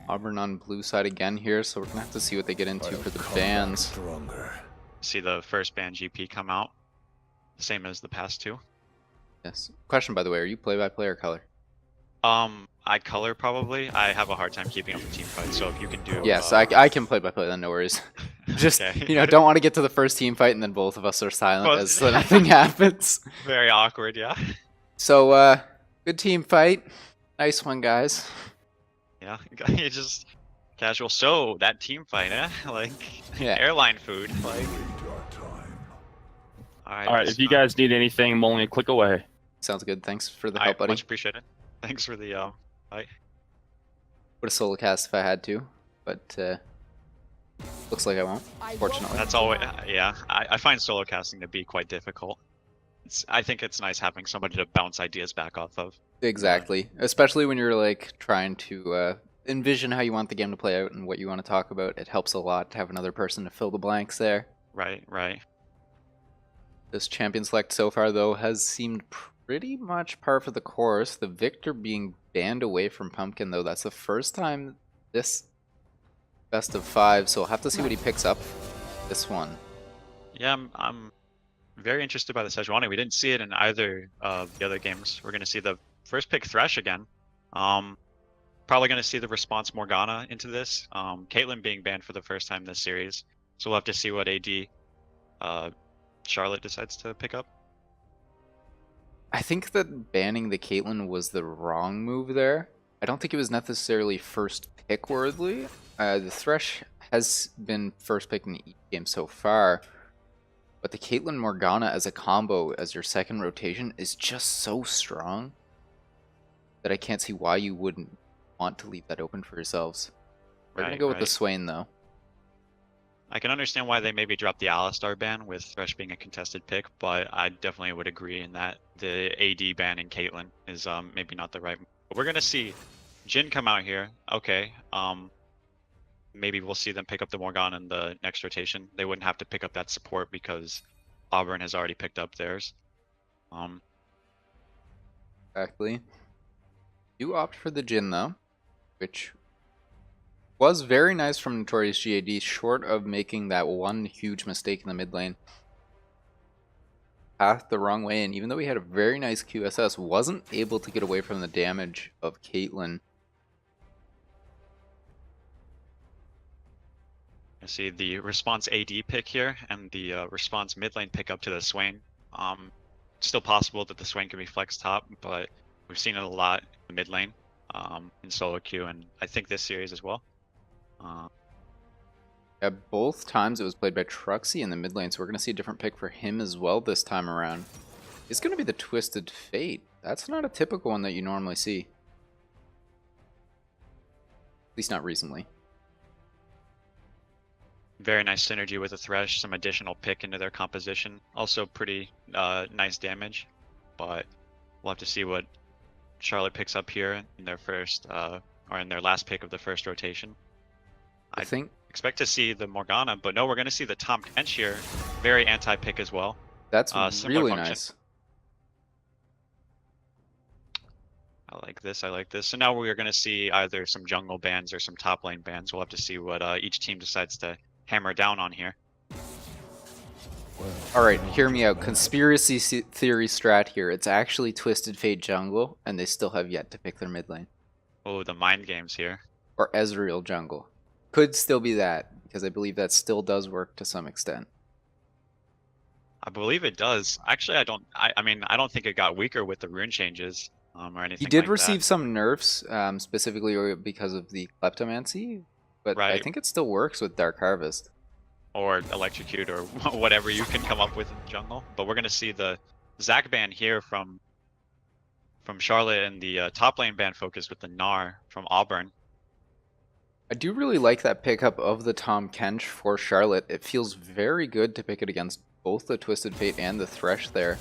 Auburn on blue side again here, so we're gonna have to see what they get into for the bans. See the first ban GP come out, same as the past two. Yes. Question, by the way, are you play-by-play or color? I color probably. I have a hard time keeping up with team fights, so if you can do. Yes, I can play-by-play, then no worries. Just, Okay. you know, don't want to get to the first team fight and then both of us are silent Well, as nothing happens. Very awkward, yeah. So, good team fight. Nice one, guys. Yeah, you just casual. So that team fight, eh? Like Yeah. airline food. Like. All right, if you guys need anything, I'm only a click away. Sounds good. Thanks for the help, buddy. Much appreciated. Thanks for the fight. Would have solo cast if I had to, but looks like I won't, fortunately. That's always, yeah. I find solo casting to be quite difficult. I think it's nice having somebody to bounce ideas back off of. Exactly, especially when you're like trying to envision how you want the game to play out and what you want to talk about. It helps a lot to have another person to fill the blanks there. Right, right. This champion select so far, though, has seemed pretty much par for the course. The Victor being banned away from Pumpkin, though, that's the first time this best of 5, so we'll have to see what he picks up this one. Yeah, I'm very interested by the Sejuani. We didn't see it in either of the other games. We're going to see the first pick Thresh again. Probably going to see the response Morgana into this. Caitlyn being banned for the first time this series. So we'll have to see what AD Charlotte decides to pick up. I think that banning the Caitlyn was the wrong move there. I don't think it was necessarily first pick worthy. The Thresh has been first pick in each game so far, but the Caitlyn Morgana as a combo as your second rotation is just so strong that I can't see why you wouldn't want to leave that open for yourselves. We're gonna go with the Swain though. I can understand why they maybe dropped the Alistar ban with Thresh being a contested pick, but I definitely would agree in that the AD ban in Caitlyn is maybe not the right move. But we're gonna see Jhin come out here. Okay. Maybe we'll see them pick up the Morgana in the next rotation. They wouldn't have to pick up that support because Auburn has already picked up theirs. Exactly. You opt for the Jhin though, which was very nice from Notorious GAD, short of making that one huge mistake in the mid lane. Path the wrong way, and even though he had a very nice QSS, wasn't able to get away from the damage of Caitlyn. I see the response AD pick here and the response mid lane pick up to the Swain. Still possible that the Swain can be flex top, but we've seen it a lot in the mid lane in solo queue, and I think this series as well. Yeah, both times it was played by Truxy in the mid lane, so we're going to see a different pick for him as well this time around. It's going to be the Twisted Fate. That's not a typical one that you normally see. At least not recently. Very nice synergy with the Thresh, some additional pick into their composition. Also pretty nice damage, but we'll have to see what Charlotte picks up here in their first, or in their last pick of the first rotation. I think expect to see the Morgana, but no, we're going to see the Tahm Kench here. Very anti-pick as well. That's really nice. I like this, I like this. So now we're going to see either some jungle bans or some top lane bans. We'll have to see what each team decides to hammer down on here. Alright, hear me out. Conspiracy theory strat here. It's actually Twisted Fate jungle, and they still have yet to pick their mid lane. Oh, the mind games here. Or Ezreal jungle. Could still be that, because I believe that still does work to some extent. I believe it does. Actually, I mean, I don't think it got weaker with the rune changes or anything. He did like receive that. some nerfs, specifically because of the Kleptomancy, but I think it still works with Dark Harvest. Or Electrocute or whatever you can come up with in the jungle. But we're going to see the Zac ban here from Charlotte, and the top lane ban focused with the Gnar from Auburn. I do really like that pickup of the Tahm Kench for Charlotte. It feels very good to pick it against both the Twisted Fate and the Thresh there.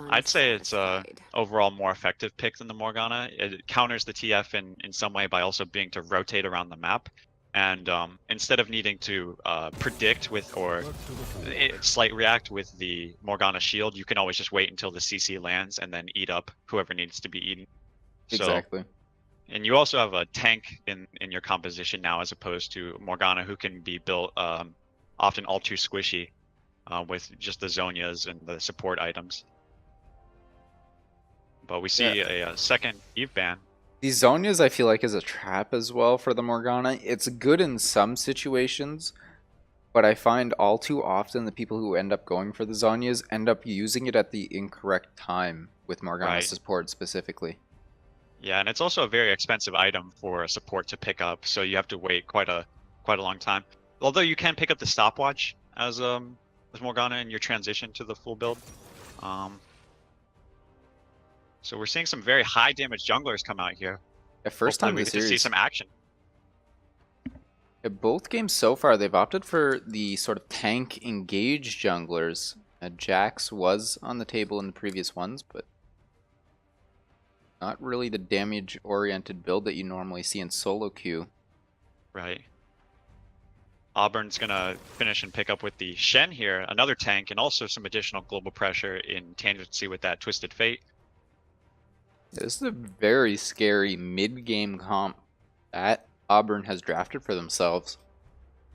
I'd say it's a overall more effective pick than the Morgana. It counters the TF in some way by also being to rotate around the map. And instead of needing to predict with or slight react with the Morgana shield, you can always just wait until the CC lands and then eat up whoever needs to be eaten. Exactly. So And you also have a tank in your composition now, as opposed to Morgana, who can be built often all too squishy with just the Zonias and the support items. But we see a second Eve ban. The Zonias, I feel like, is a trap as well for the Morgana. It's good in some situations, but I find all too often the people who end up going for the Zonias end up using it at the incorrect time with Morgana Right. support specifically. Yeah, and it's also a very expensive item for a support to pick up, so you have to wait quite a long time. Although you can pick up the stopwatch as Morgana in your transition to the full build. So we're seeing some very high damage junglers come out here. Yeah, first Hopefully time we in the get to see series. some action. Yeah, both games so far, they've opted for the sort of tank engage junglers. Jax was on the table in the previous ones, but not really the damage-oriented build that you normally see in solo queue. Right. Auburn's gonna finish and pick up with the Shen here, another tank, and also some additional global pressure in tangency with that Twisted Fate. This is a very scary mid-game comp that Auburn has drafted for themselves.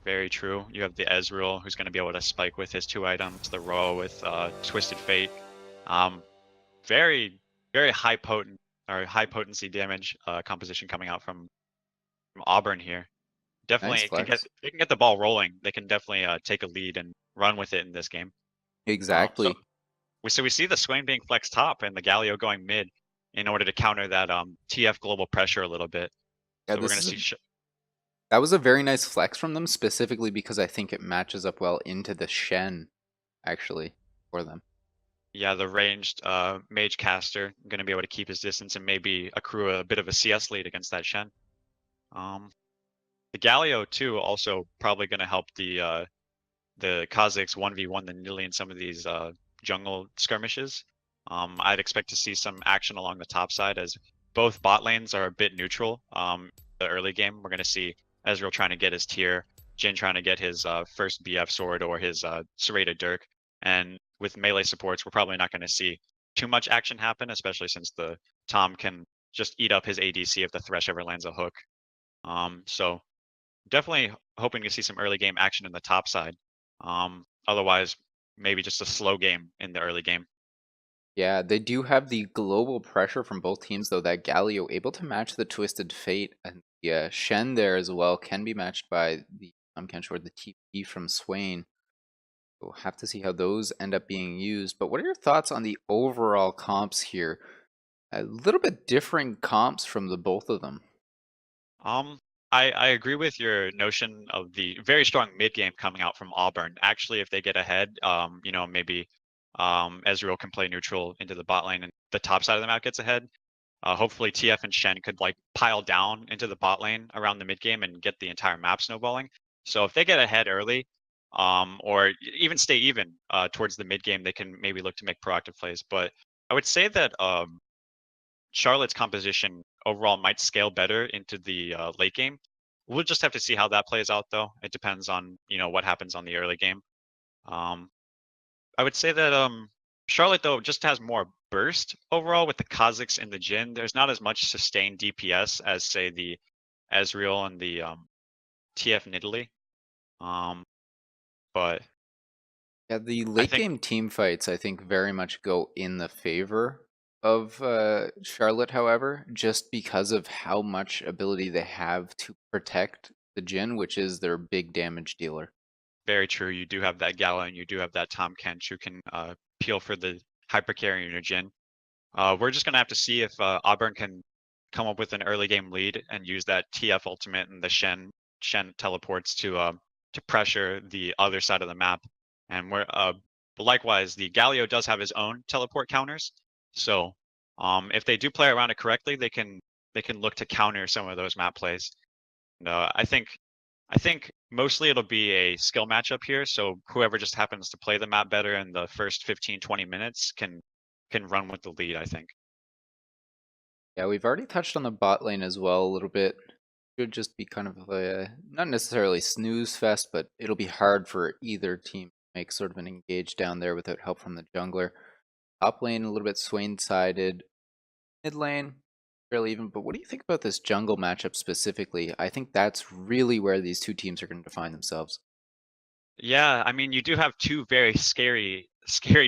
Very true. You have the Ezreal, who's going to be able to spike with his 2 items, the Roa with Twisted Fate. Very, very high potency damage composition coming out from Auburn here. Definitely Nice flex. they can get the ball rolling. They can definitely take a lead and run with it in this game. Exactly. So we see the Swain being flexed top and the Galio going mid in order to counter that TF global pressure a little bit. Yeah, So we're going to see. that was a very nice flex from them, specifically because I think it matches up well into the Shen, actually, for them. Yeah, the ranged mage caster going to be able to keep his distance and maybe accrue a bit of a CS lead against that Shen. The Galio too also probably going to help the Kazakhs 1v1 the Nili in some of these jungle skirmishes. I'd expect to see some action along the top side, as both bot lanes are a bit neutral. The early game, we're going to see Ezreal trying to get his tier, Jhin trying to get his first BF sword or his serrated dirk, and with melee supports, we're probably not going to see too much action happen, especially since the Tom can just eat up his ADC if the Thresh ever lands a hook. So definitely hoping to see some early game action in the top side. Otherwise, maybe just a slow game in the early game. Yeah, they do have the global pressure from both teams, though. That Galio able to match the Twisted Fate, and the Shen there as well can be matched by the or the TP from Swain. We'll have to see how those end up being used. But what are your thoughts on the overall comps here? A little bit different comps from the both of them. I agree with your notion of the very strong mid game coming out from Auburn. Actually, if they get ahead, maybe Ezreal can play neutral into the bot lane and the top side of the map gets ahead. Hopefully TF and Shen could like pile down into the bot lane around the mid game and get the entire map snowballing. So if they get ahead early, or even stay even towards the mid game, they can maybe look to make proactive plays. But I would say that Charlotte's composition overall might scale better into the late game. We'll just have to see how that plays out, though. It depends on what happens on the early game. I would say that Charlotte though just has more burst overall with the Kazakhs and the Jhin. There's not as much sustained DPS as say the Ezreal and the TF Nidalee. But yeah, the late game team fights I think very much go in the favor of Charlotte, however, just because of how much ability they have to protect the Jhin, which is their big damage dealer. Very true. You do have that Gala and you do have that Tom Kench who can peel for the hypercarry in your Jhin. We're just gonna have to see if Auburn can come up with an early game lead and use that TF ultimate and the Shen teleports to pressure the other side of the map. And we're likewise the Galio does have his own teleport counters. So if they do play around it correctly, they can look to counter some of those map plays. And, I think mostly it'll be a skill matchup here. So whoever just happens to play the map better in the first 15-20 minutes can run with the lead, I think. Yeah, we've already touched on the bot lane as well a little bit. Should just be kind of a, not necessarily snooze fest, but it'll be hard for either team to make sort of an engage down there without help from the jungler. Top lane a little bit Swain-sided. Mid lane, fairly even. But what do you think about this jungle matchup specifically? I think that's really where these two teams are going to define themselves. Yeah, I mean, you do have two very scary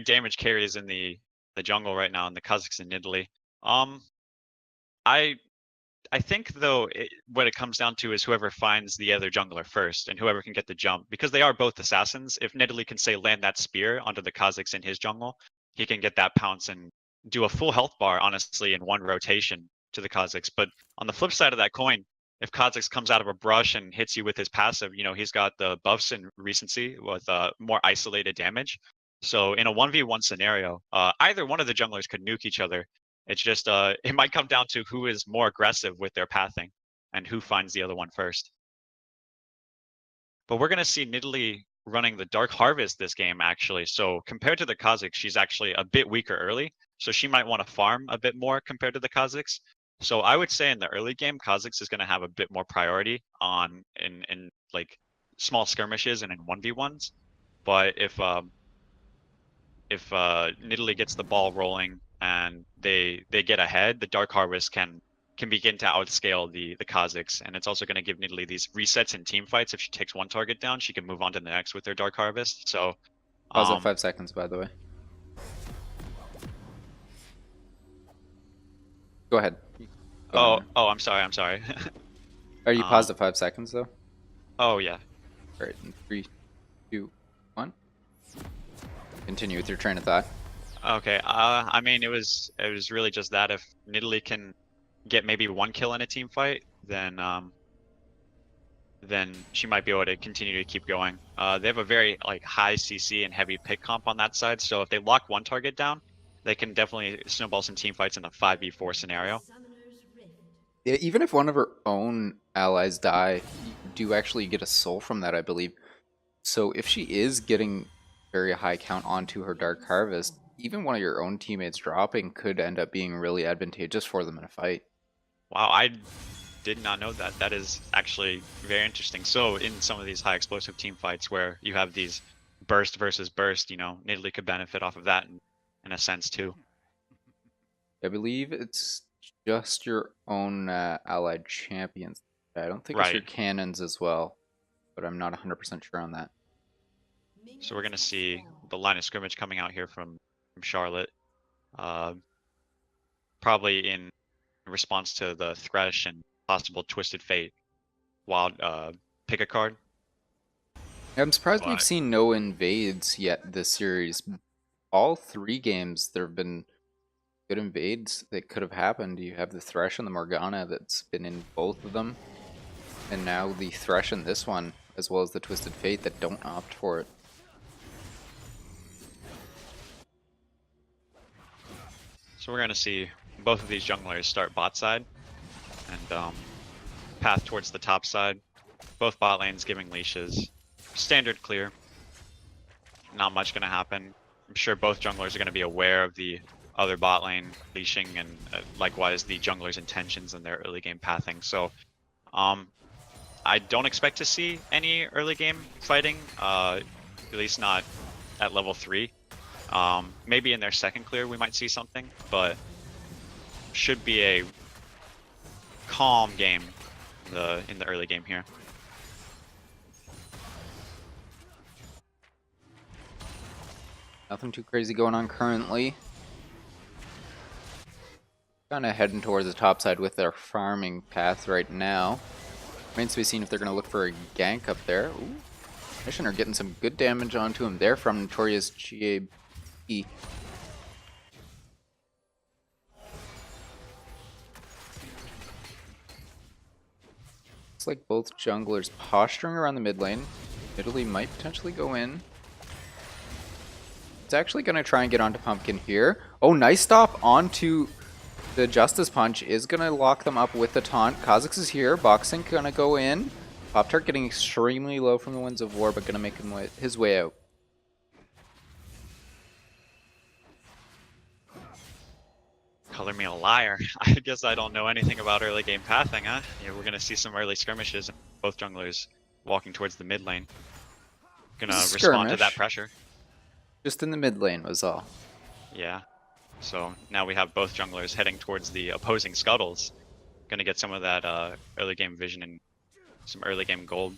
damage carries in the jungle right now in the Kazakhs and Italy. Um, I I think though what it comes down to is whoever finds the other jungler first and whoever can get the jump, because they are both assassins. If Nidalee can say land that spear onto the Kazakhs in his jungle, he can get that pounce and do a full health bar honestly in one rotation to the Kazakhs. But on the flip side of that coin, if Kazakhs comes out of a brush and hits you with his passive, you know, he's got the buffs and recency with more isolated damage. So in a 1v1 scenario, either one of the junglers could nuke each other. It's just it might come down to who is more aggressive with their pathing and who finds the other one first. But we're gonna see Nidalee running the Dark Harvest this game actually. So compared to the Kazakhs, she's actually a bit weaker early. So she might want to farm a bit more compared to the Kazakhs. So I would say in the early game, Kazakhs is gonna have a bit more priority on in like small skirmishes and in 1v1s. But if Nidalee gets the ball rolling and they get ahead, the Dark Harvest can begin to outscale the Kazakhs, and it's also going to give Nidalee these resets in team fights. If she takes one target down, she can move on to the next with her Dark Harvest. So Pause at 5 seconds, by the way. Go ahead. Oh, I'm sorry. Are you paused at 5 seconds though? Oh yeah. All right, in 3, 2, 1. Continue with your train of thought. Okay. I mean, it was really just that if Nidalee can get maybe one kill in a team fight, then she might be able to continue to keep going. They have a very like high CC and heavy pick comp on that side, so if they lock one target down, they can definitely snowball some team fights in the 5v4 scenario. Yeah, even if one of her own allies die, you do actually get a soul from that, I believe. So if she is getting very high count onto her Dark Harvest, even one of your own teammates dropping could end up being really advantageous for them in a fight. Wow, I did not know that. That is actually very interesting. So in some of these high explosive team fights where you have these burst versus burst, you know, Nidalee could benefit off of that in a sense too. I believe it's just your own allied champions. I don't think it's your cannons as well, but I'm not 100% sure on that. So we're going to see the line of scrimmage coming out here from Charlotte. Probably in response to the Thresh and possible Twisted Fate wild pick a card. I'm surprised we've seen no invades yet this series. All 3 games there have been good invades that could have happened. You have the Thresh and the Morgana that's been in both of them, and now the Thresh in this one, as well as the Twisted Fate that don't opt for it. So we're going to see both of these junglers start bot side and path towards the top side. Both bot lanes giving leashes. Standard clear. Not much going to happen. I'm sure both junglers are going to be aware of the other bot lane leashing and likewise the jungler's intentions in their early game pathing. So I don't expect to see any early game fighting, at least not at level 3. Maybe in their second clear we might see something, but should be a calm game in the early game here. Nothing too crazy going on currently. Kind of heading towards the top side with their farming path right now. Remains to be seen if they're going to look for a gank up there. Ooh. Mission are getting some good damage onto him there from Notorious GAB. Looks like both junglers posturing around the mid lane. Italy might potentially go in. It's actually going to try and get onto Pumpkin here. Oh, nice stop onto the Justice Punch. Is going to lock them up with the taunt. Kazakhs is here. Boxing going to go in. Pop-Tart getting extremely low from the Winds of War, but going to make his way out. Color me a liar. I guess I don't know anything about early game pathing, huh? Yeah, we're going to see some early skirmishes. Both junglers walking towards the mid lane. Gonna respond to that pressure. Just in the mid lane was all. Yeah. So now we have both junglers heading towards the opposing scuttles. Gonna get some of that early game vision and some early game gold.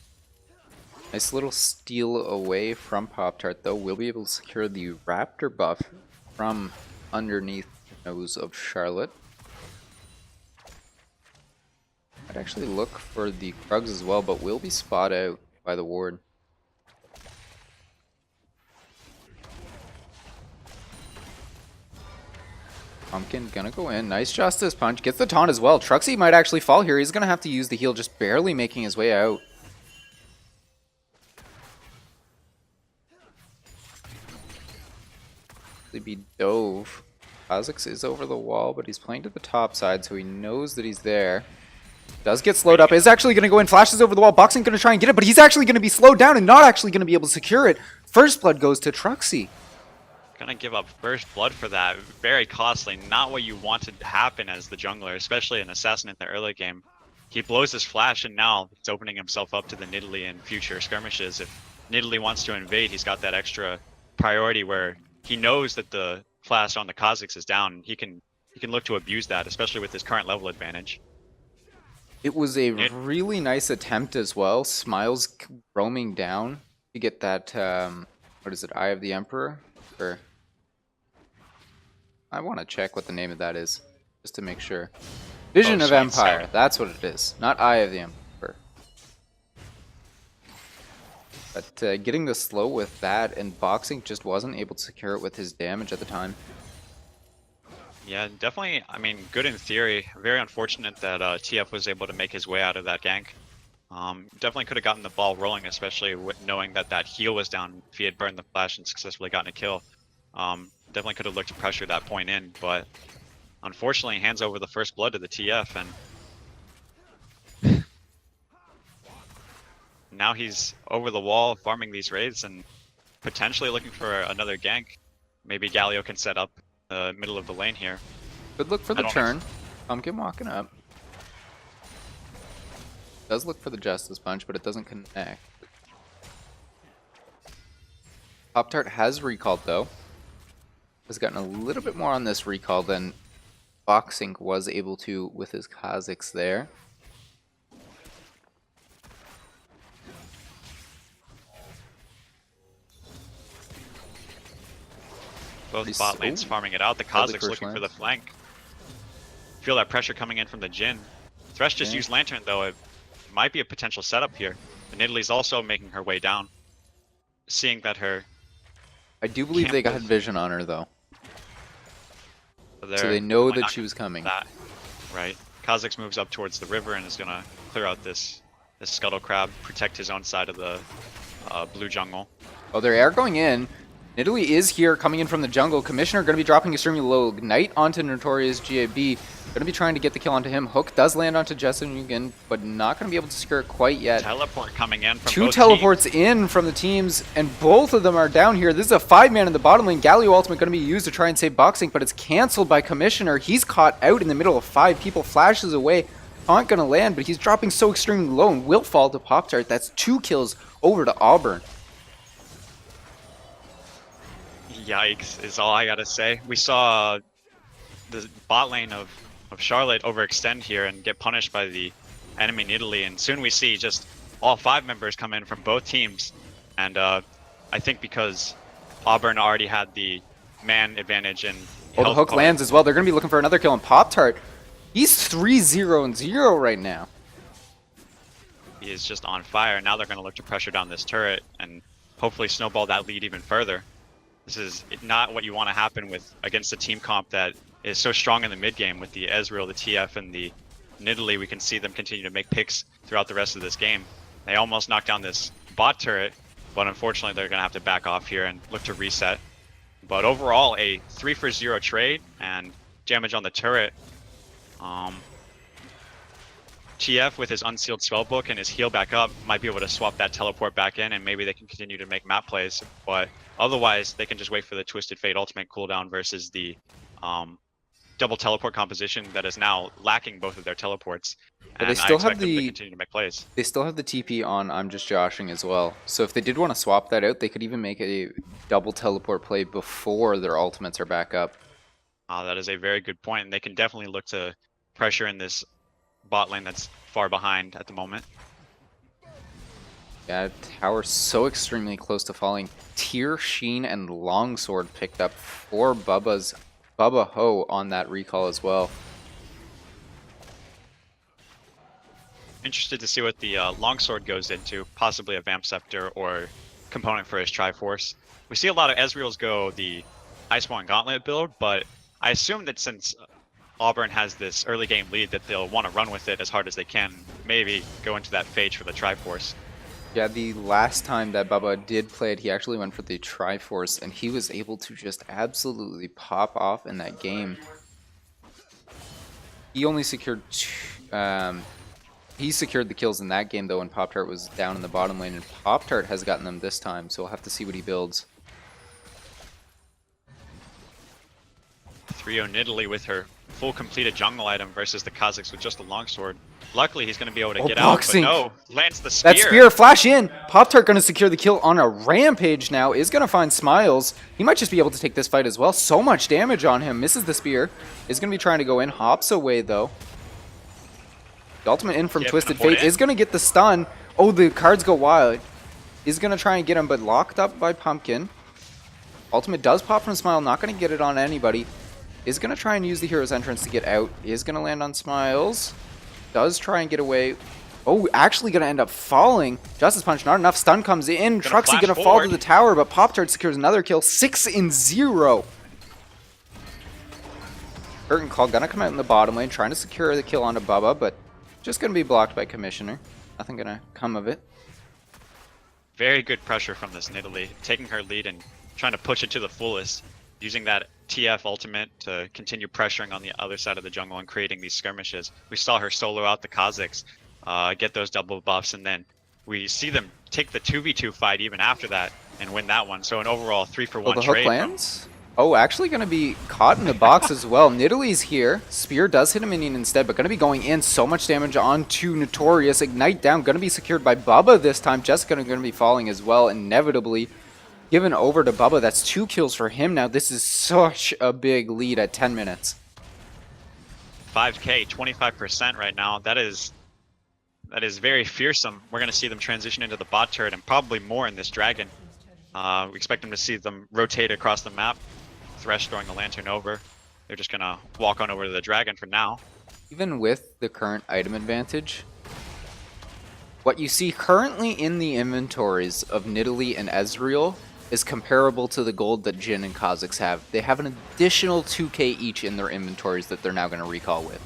Nice little steal away from Pop-Tart, though. We'll be able to secure the Raptor buff from underneath the nose of Charlotte. I'd actually look for the Krugs as well, but will be spot out by the ward. Pumpkin gonna go in. Nice Justice Punch. Gets the taunt as well. Truxie might actually fall here. He's gonna have to use the heal, just barely making his way out. Be dove. Kha'Zix is over the wall, but he's playing to the top side, so he knows that he's there. Does get slowed up. Is actually going to go in. Flashes over the wall. Boxing going to try and get it, but he's actually going to be slowed down and not actually going to be able to secure it. First blood goes to Truxie. Gonna give up first blood for that. Very costly. Not what you wanted to happen as the jungler, especially an assassin in the early game. He blows his flash, and now he's opening himself up to the Nidalee in future skirmishes. If Nidalee wants to invade, he's got that extra priority where he knows that the flash on the Kha'Zix is down. He can look to abuse that, especially with his current level advantage. It was a really nice attempt as well. Smiles roaming down to get that, what is it, Eye of the Emperor? Or I want to check what the name of that is, just to make sure. Vision of Empire, that's what it is, not Eye of the Emperor. But getting the slow with that, and Boxing just wasn't able to secure it with his damage at the time. Yeah, definitely, I mean, good in theory. Very unfortunate that TF was able to make his way out of that gank. Definitely could have gotten the ball rolling, especially with knowing that that heal was down. If he had burned the flash and successfully gotten a kill, definitely could have looked to pressure that point in, but unfortunately hands over the first blood to the TF, and now he's over the wall farming these raids and potentially looking for another gank. Maybe Galio can set up the middle of the lane here. Good look for the turn. Pumpkin walking up. Does look for the Justice Punch, but it doesn't connect. Pop-Tart has recalled though. Has gotten a little bit more on this recall than Boxing was able to with his Kha'Zix there. Both bot lanes farming it out. The Kha'Zix looking for the flank. Feel that pressure coming in from the Jhin. Thresh just used Lantern though. It might be a potential setup here. The Nidalee's also making her way down. Seeing that her... I do believe they got vision on her though. So they know that she was coming. Right. Kha'Zix moves up towards the river and is going to clear out this Scuttle Crab, protect his own side of the blue jungle. Oh, they are going in. Nidalee is here, coming in from the jungle. Commissioner going to be dropping extremely low. Knight onto Notorious GAB. Going to be trying to get the kill onto him. Hook does land onto Justin again, but not going to be able to secure it quite yet. Teleport coming in from Two both teleports teams. in from the teams, and both of them are down here. This is a 5-man in the bottom lane. Galio ultimate going to be used to try and save Boxing, but it's canceled by Commissioner. He's caught out in the middle of 5 people. Flashes away. Aren't going to land, but he's dropping so extremely low and will fall to Pop-Tart. That's 2 kills over to Auburn. Yikes is all I gotta say. We saw the bot lane of Charlotte overextend here and get punished by the enemy Nidalee, and soon we see just all 5 members come in from both teams. And I think because Auburn already had the man advantage and the hook lands as well. They're going to be looking for another kill on Pop-Tart. He's 3-0-0 right now. He is just on fire. Now they're going to look to pressure down this turret and hopefully snowball that lead even further. This is not what you want to happen against a team comp that is so strong in the mid game with the Ezreal, the TF, and the Nidalee. We can see them continue to make picks throughout the rest of this game. They almost knocked down this bot turret, but unfortunately they're going to have to back off here and look to reset. But overall, a 3-for-0 trade and damage on the turret. TF with his unsealed spellbook and his heal back up might be able to swap that teleport back in, and maybe they can continue to make map plays. But otherwise, they can just wait for the Twisted Fate ultimate cooldown versus the double teleport composition that is now lacking both of their teleports. But and they still I expect have them to the continue to make plays. They still have the TP on I'm Just Joshing as well. So if they did want to swap that out, they could even make a double teleport play before their ultimates are back up. That is a very good point, and they can definitely look to pressure in this bot lane that's far behind at the moment. Yeah, tower so extremely close to falling. Tear, Sheen, and Longsword picked up for Bubba Ho on that recall as well. Interested to see what the longsword goes into, possibly a Vamp Scepter or component for his Triforce. We see a lot of Ezreals go the Iceborne Gauntlet build, but I assume that since Auburn has this early game lead that they'll want to run with it as hard as they can, maybe go into that Phage for the Triforce. Yeah, the last time that Bubba did play it, he actually went for the Triforce, and he was able to just absolutely pop off in that game. He only secured he secured the kills in that game, though, when Pop-Tart was down in the bottom lane, and Pop-Tart has gotten them this time, so we'll have to see what he builds. 3-0 Nidalee with her full completed jungle item versus the Kazakhs with just a longsword. Luckily, he's going to be able to get boxing. out, but no, lands the spear. That spear, flash in! Pop-Tart going to secure the kill on a rampage now, is going to find Smiles. He might just be able to take this fight as well. So much damage on him, misses the spear. Is going to be trying to go in, hops away though. The ultimate in from Twisted Fate is going to get the stun. Oh, the cards go wild. Is going to try and get him, but locked up by Pumpkin. Ultimate does pop from Smile, not going to get it on anybody. Is going to try and use the hero's entrance to get out. Is going to land on Smiles. Does try and get away. Oh, actually going to end up falling. Justice Punch, not enough. Stun comes in. Truxie going to fall to the tower, but Pop-Tart secures another kill. 6-0. Curtain Call going to come out in the bottom lane, trying to secure the kill onto Bubba, but just going to be blocked by Commissioner. Nothing going to come of it. Very good pressure from this Nidalee, taking her lead and trying to push it to the fullest, using that TF ultimate to continue pressuring on the other side of the jungle and creating these skirmishes. We saw her solo out the Kazakhs, get those double buffs, and then we see them take the 2v2 fight even after that and win that one. So an overall 3-for-1 the trade. hook lands? Oh, actually going to be caught in the box as well. Nidalee's here. Spear does hit a minion instead, but going to be going in. So much damage onto Notorious. Ignite down. Going to be secured by Bubba this time. Jessica going to be falling as well, inevitably. Given over to Bubba. That's 2 kills for him now. This is such a big lead at 10 minutes. 5k, 25% right now. That is very fearsome. We're going to see them transition into the bot turret and probably more in this dragon. We expect them to see them rotate across the map. Thresh throwing the lantern over. They're just going to walk on over to the dragon for now. Even with the current item advantage, what you see currently in the inventories of Nidalee and Ezreal is comparable to the gold that Jhin and Kazakhs have. They have an additional 2k each in their inventories that they're now going to recall with.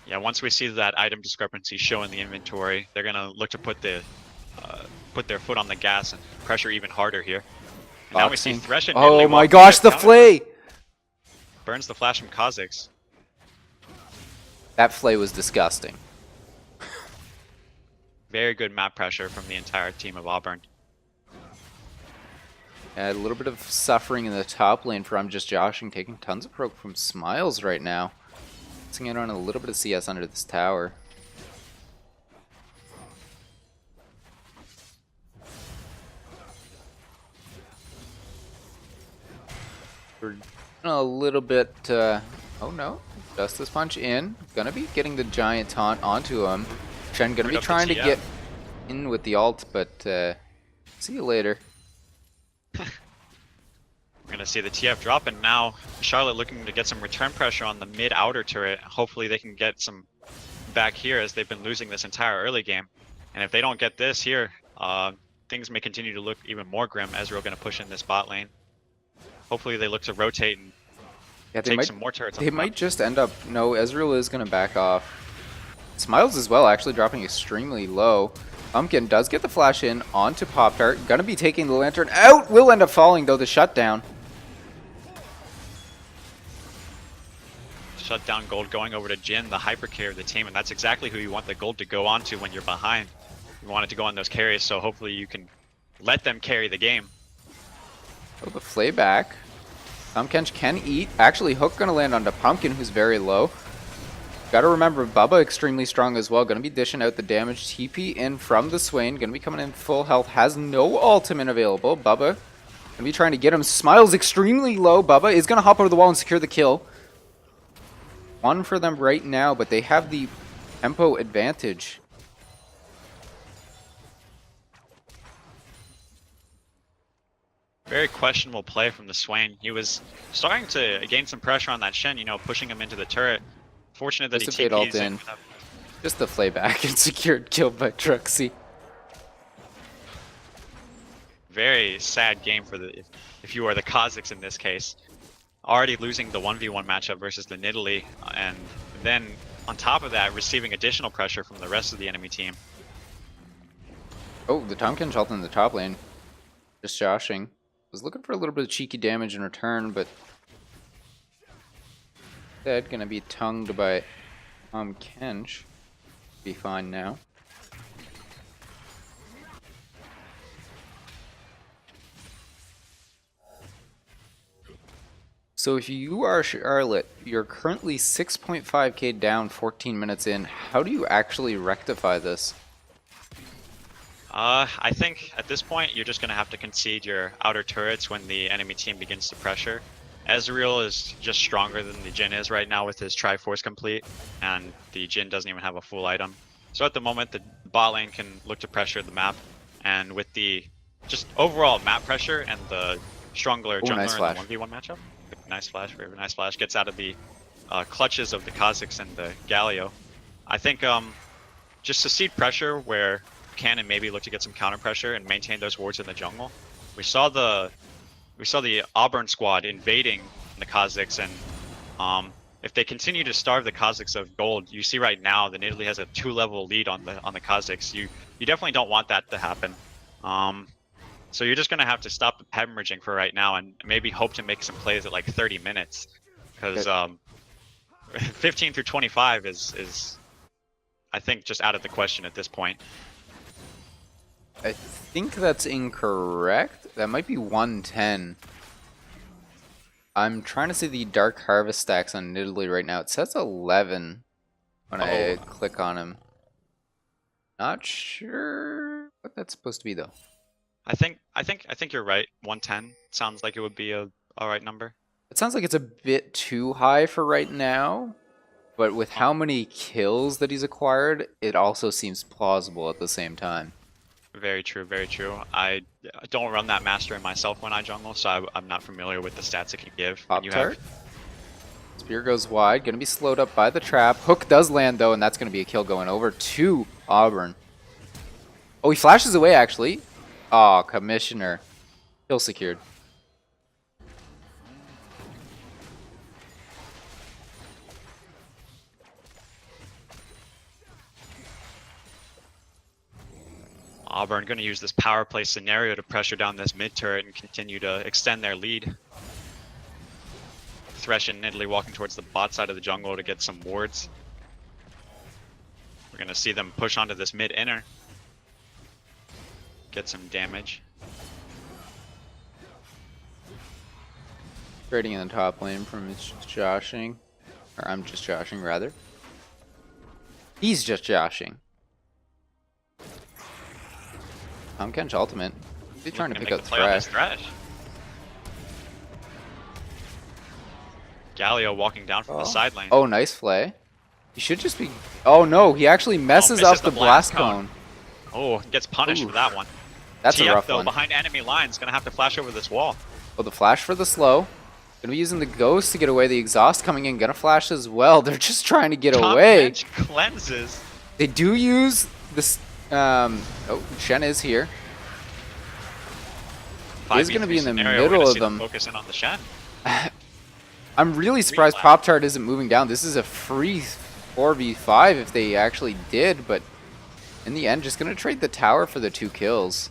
Yeah, once we see that item discrepancy show in the inventory, they're going to look to put their foot on the gas and pressure even harder here. And now we see Thresh and Nidalee. Oh my gosh, the flay! Burns the flash from Kazakhs. That flay was disgusting. Very good map pressure from the entire team of Auburn. A little bit of suffering in the top lane from just joshing, taking tons of proc from Smiles right now. Missing out on a little bit of CS under this tower. We're a little bit, oh no, Justice Punch in. Gonna be getting the giant taunt onto him. Shen gonna be trying to get in with the ult, but see you later. We're gonna see the TF drop, and now Charlotte looking to get some return pressure on the mid-outer turret. Hopefully they can get some back here, as they've been losing this entire early game. And if they don't get this here, things may continue to look even more grim. Ezreal gonna push in this bot lane. Hopefully they look to rotate and take some more turrets. They might just end up... No, Ezreal is going to back off. Smiles as well, actually dropping extremely low. Pumpkin does get the flash in onto Pop-Tart. Going to be taking the lantern out. Will end up falling, though, the shutdown. Shutdown gold going over to Jhin, the hyper carry of the team, and that's exactly who you want the gold to go on to when you're behind. You want it to go on those carries, so hopefully you can let them carry the game. Oh, the flay back. Pumpkin can eat. Actually, Hook going to land onto Pumpkin, who's very low. Got to remember, Bubba extremely strong as well. Going to be dishing out the damage. TP in from the Swain. Going to be coming in full health. Has no ultimate available. Bubba Gonna be trying to get him. Smiles extremely low. Bubba is gonna hop over the wall and secure the kill. One for them right now, but they have the tempo advantage. Very questionable play from the Swain. He was starting to gain some pressure on that Shen, you know, pushing him into the turret. Fortunate that he Just a fade ult TPs in. Just the flayback and secured kill by Truxy. Very sad game for the if you are the Kazakhs in this case. Already losing the 1v1 matchup versus the Nidalee, and then on top of that, receiving additional pressure from the rest of the enemy team. Oh, the Tomkin ult in the top lane. Just joshing. Was looking for a little bit of cheeky damage in return, but instead gonna be tongued by Kench. Be fine now. So if you are Charlotte, you're currently 6.5k down 14 minutes in. How do you actually rectify this? I think at this point you're just going to have to concede your outer turrets when the enemy team begins to pressure. Ezreal is just stronger than the Jhin is right now with his Triforce complete, and the Jhin doesn't even have a full item. So at the moment the bot lane can look to pressure the map, and with the just overall map pressure and the stronger jungler nice flash. in the 1v1 matchup. Nice flash, very nice flash. Gets out of the clutches of the Kazakhs and the Galio. I think just to seed pressure where can and maybe look to get some counter pressure and maintain those wards in the jungle. We saw the Auburn squad invading the Kazakhs, and if they continue to starve the Kazakhs of gold, you see right now the Nidalee has a 2-level lead on the Kazakhs. You definitely don't want that to happen. So you're just gonna have to stop hemorrhaging for right now and maybe hope to make some plays at like 30 minutes, because 15 through 25 is I think just out of the question at this point. I think that's incorrect. That might be 110. I'm trying to see the Dark Harvest stacks on Nidalee right now. It says 11 when I click on him. Not sure what that's supposed to be though. I think you're right. 110 sounds like it would be a alright number. It sounds like it's a bit too high for right now, but with how many kills that he's acquired, it also seems plausible at the same time. Very true, very true. I don't run that master in myself when I jungle, so I'm not familiar with the stats it can give. Pop-Tart. Spear goes wide, gonna be slowed up by the trap. Hook does land though, and that's gonna be a kill going over to Auburn. Oh, he flashes away actually. Aw, Commissioner. Kill secured. Auburn going to use this power play scenario to pressure down this mid turret and continue to extend their lead. Thresh and Nidalee walking towards the bot side of the jungle to get some wards. We're going to see them push onto this mid inner. Get some damage. Trading in the top lane from his joshing. Or I'm just joshing rather. He's just joshing. Kench ultimate. He's trying to pick up Thresh. Galio walking down from the side lane. Oh, nice flay. He should just be... Oh no, he actually messes up the blast cone. Oh, gets punished for that one. That's TF, a rough though, one. behind enemy lines, gonna have to flash over this wall. Oh, the flash for the slow. Gonna be using the ghost to get away. The exhaust coming in. Gonna flash as well. They're just trying to get away. Cleanses. They do use this... oh, Shen is here. He's going to be in the middle of them. Focus in on the Shen. I'm really surprised Pop-Tart isn't moving down. This is a free 4v5 if they actually did, but in the end, just going to trade the tower for the 2 kills.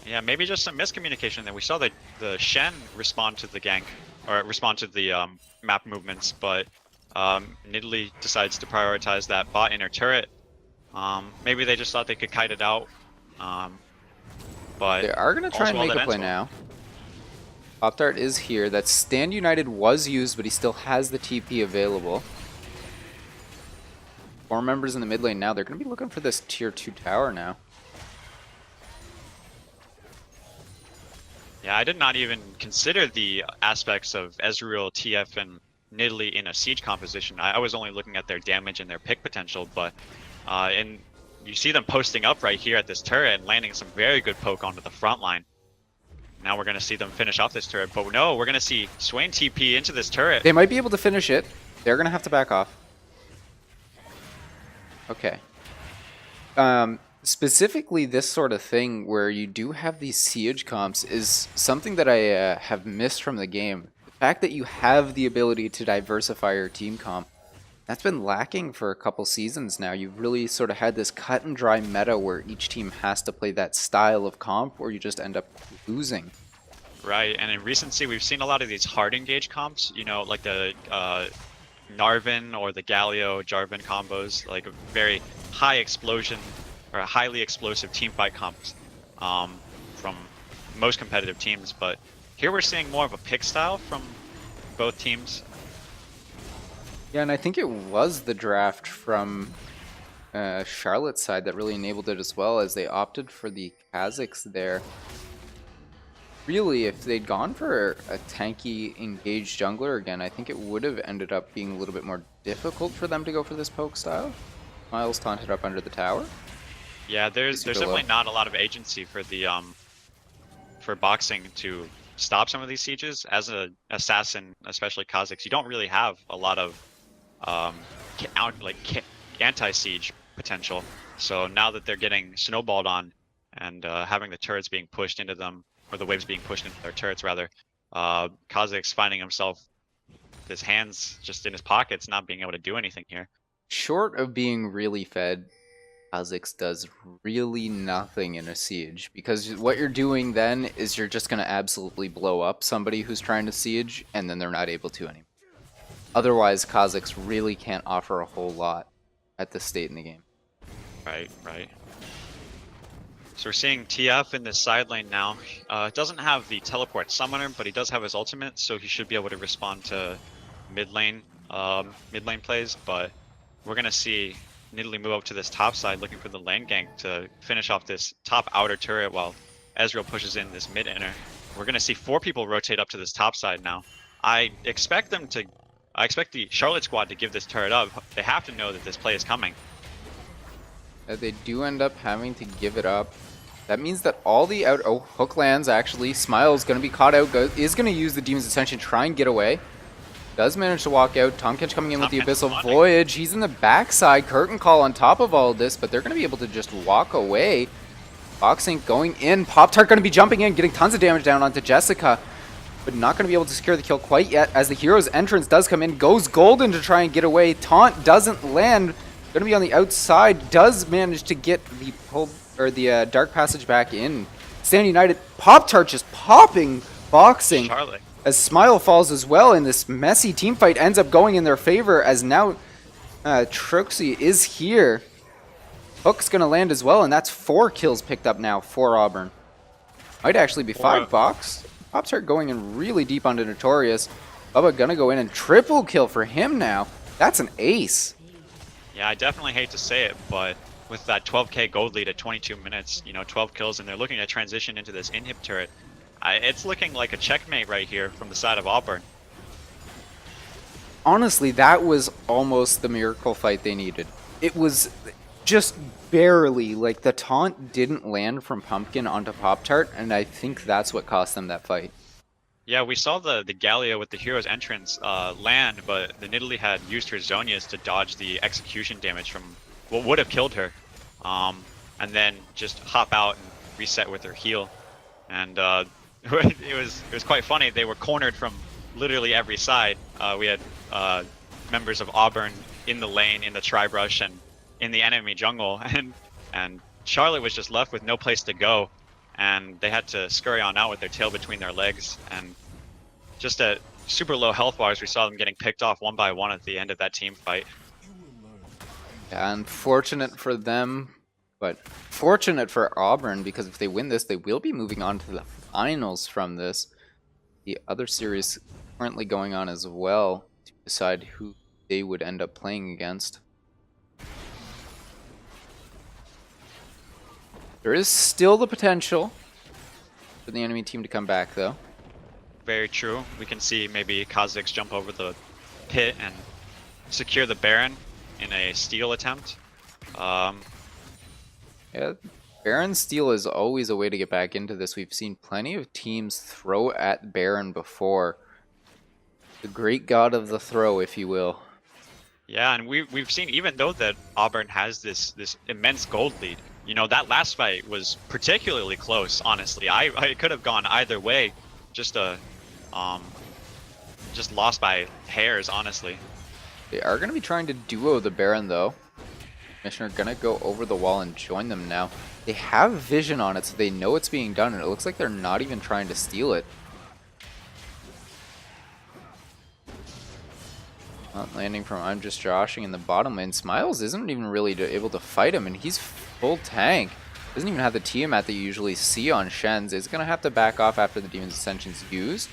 Yeah, maybe just some miscommunication there. We saw the Shen respond to the gank, or respond to the map movements, but Nidalee decides to prioritize that bot inner turret. Maybe they just thought they could kite it out. But they are going to try and make a play now. Pop-Tart is here. That Stand United was used, but he still has the TP available. 4 members in the mid lane now. They're going to be looking for this tier 2 tower now. Yeah, I did not even consider the aspects of Ezreal, TF, and Nidalee in a siege composition. I was only looking at their damage and their pick potential, but and you see them posting up right here at this turret and landing some very good poke onto the front line. Now we're going to see them finish off this turret, but no, we're going to see Swain TP into this turret. They might be able to finish it. They're going to have to back off. Okay. Specifically, this sort of thing where you do have these siege comps is something that I have missed from the game. The fact that you have the ability to diversify your team comp, that's been lacking for a couple seasons now. You've really sort of had this cut and dry meta where each team has to play that style of comp or you just end up losing. Right, and in recency, we've seen a lot of these hard engage comps, you know, like the Narvin or the Galio Jarvan combos, like a very high explosion or a highly explosive teamfight comps from most competitive teams. But here we're seeing more of a pick style from both teams. Yeah, and I think it was the draft from Charlotte's side that really enabled it as well, as they opted for the Kazakhs there. Really, if they'd gone for a tanky engaged jungler again, I think it would have ended up being a little bit more difficult for them to go for this poke style. Miles taunted up under the tower. Yeah, there's definitely not a lot of agency for the for boxing to stop some of these sieges. As an assassin, especially Kazakhs, you don't really have a lot of anti-siege potential. So now that they're getting snowballed on and having the turrets being pushed into them, or the waves being pushed into their turrets rather, Kazakhs finding himself with his hands just in his pockets, not being able to do anything here. Short of being really fed, Kazakhs does really nothing in a siege, because what you're doing then is you're just going to absolutely blow up somebody who's trying to siege, and then they're not able to anymore. Otherwise, Kazakhs really can't offer a whole lot at this state in the game. Right, right. So we're seeing TF in this side lane now. Doesn't have the teleport summoner, but he does have his ultimate, so he should be able to respond to mid lane plays. But we're gonna see Nidalee move up to this top side, looking for the lane gank to finish off this top outer turret, while Ezreal pushes in this mid inner. We're gonna see 4 people rotate up to this top side now. I expect the Charlotte squad to give this turret up. They have to know that this play is coming. They do end up having to give it up. That means that all the hook lands actually. Smile's going to be caught out. Is going to use the Demon's Ascension, try and get away. Does manage to walk out. Tomkinch coming in with the Abyssal Voyage. He's in the backside. Curtain Call on top of all of this, but they're going to be able to just walk away. Boxing going in. Pop-Tart going to be jumping in, getting tons of damage down onto Jessica, but not going to be able to secure the kill quite yet, as the hero's entrance does come in. Goes golden to try and get away. Taunt doesn't land. Going to be on the outside, does manage to get the pull or the Dark Passage back in. Stand United, Pop-Tart just popping Boxing Charlotte. As Smile falls as well, and this messy team fight ends up going in their favor, as now Troxy is here. Hook's going to land as well, and that's 4 kills picked up now for Auburn. Might actually be 5 box. Pop-Tart going in really deep onto Notorious. Bubba going to go in and triple kill for him now. That's an ace. Yeah, I definitely hate to say it, but with that 12k gold lead at 22 minutes, 12 kills, and they're looking to transition into this inhib turret, it's looking like a checkmate right here from the side of Auburn. Honestly, that was almost the miracle fight they needed. It was just barely, like the taunt didn't land from Pumpkin onto Pop-Tart, and I think that's what cost them that fight. Yeah, we saw the Galio with the hero's entrance land, but the Nidalee had used her Zonias to dodge the execution damage from what would have killed her, and then just hop out and reset with her heal. And it was quite funny. They were cornered from literally every side. We had members of Auburn in the lane, in the tri-brush, and in the enemy jungle, and Charlotte was just left with no place to go. And they had to scurry on out with their tail between their legs, and just at super low health bars, we saw them getting picked off one by one at the end of that team fight. Yeah, unfortunate for them, but fortunate for Auburn, because if they win this, they will be moving on to the finals from this. The other series currently going on as well to decide who they would end up playing against. There is still the potential for the enemy team to come back, though. Very true. We can see maybe Kha'Zix jump over the pit and secure the Baron in a steal attempt. Yeah, Baron steal is always a way to get back into this. We've seen plenty of teams throw at Baron before. The great god of the throw, if you will. Yeah, and we've seen, even though that Auburn has this immense gold lead, you know, that last fight was particularly close, honestly. I could have gone either way. Just lost by hairs, honestly. They are going to be trying to duo the Baron, though. Commissioner going to go over the wall and join them now. They have vision on it, so they know it's being done, and it looks like they're not even trying to steal it. Landing from I'm Just Joshing in the bottom lane. Smiles isn't even really able to fight him, and he's full tank. Doesn't even have the Tiamat that you usually see on Shen's. Is going to have to back off after the Demon's Ascension's used.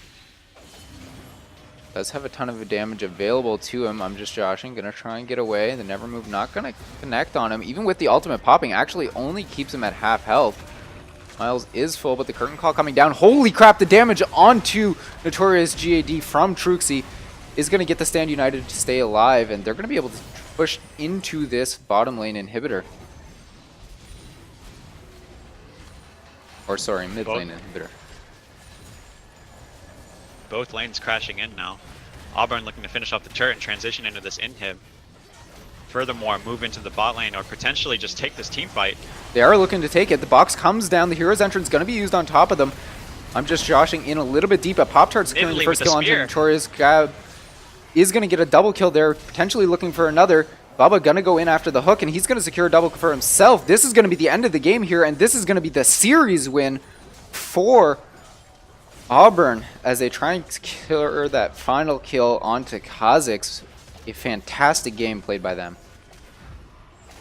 Does have a ton of damage available to him. I'm Just Joshing. Going to try and get away. The Never Move not going to connect on him. Even with the ultimate popping, actually only keeps him at half health. Smiles is full, but the Curtain Call coming down. Holy crap, the damage onto Notorious GAD from Truxie is going to get the Stand United to stay alive, and they're going to be able to push into this bottom lane inhibitor. Or sorry, mid lane inhibitor. Both lanes crashing in now. Auburn looking to finish off the turret and transition into this inhib. Furthermore, move into the bot lane or potentially just take this team fight. They are looking to take it. The box comes down. The Hero's Entrance going to be used on top of them. I'm Just Joshing in a little bit deep. Pop-Tart's killing the first kill onto Notorious. Gab is going to get a double kill there, potentially looking for another. Bubba going to go in after the hook, and he's going to secure a double for himself. This is going to be the end of the game here, and this is going to be the series win for Auburn as they try and secure that final kill onto Kha'Zix. A fantastic game played by them.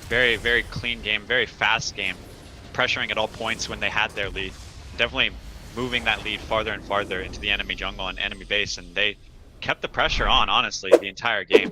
Very, very clean game, very fast game. Pressuring at all points when they had their lead. Definitely moving that lead farther and farther into the enemy jungle and enemy base, and they kept the pressure on, honestly, the entire game.